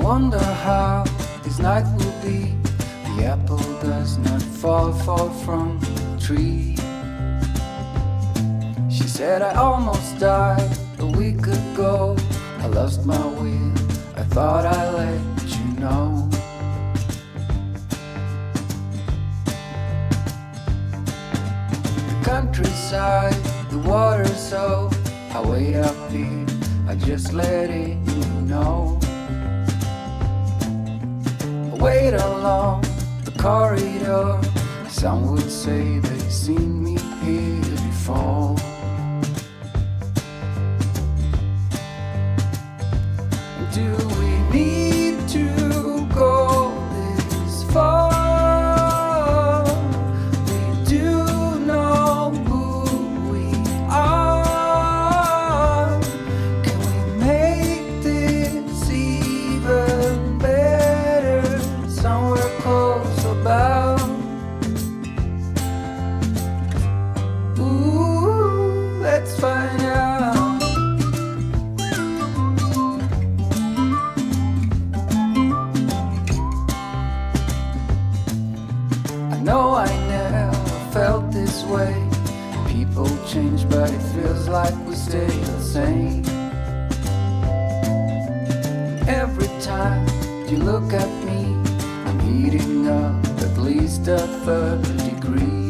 wonder how this night will be. The apple does not fall far from the tree. She said I almost died a week ago. I lost my will, I thought I'd let you know. The countryside, the water's so I wait up here, I just let it know. I wait along the corridor. Some would say they've seen me here before. Do we need to go this far? We do know who we are. Can we make this even better? Somewhere close about. Ooh, let's find out. No, I never felt this way. People change, but it feels like we stay the same. Every time you look at me, I'm heating up at least a third degree.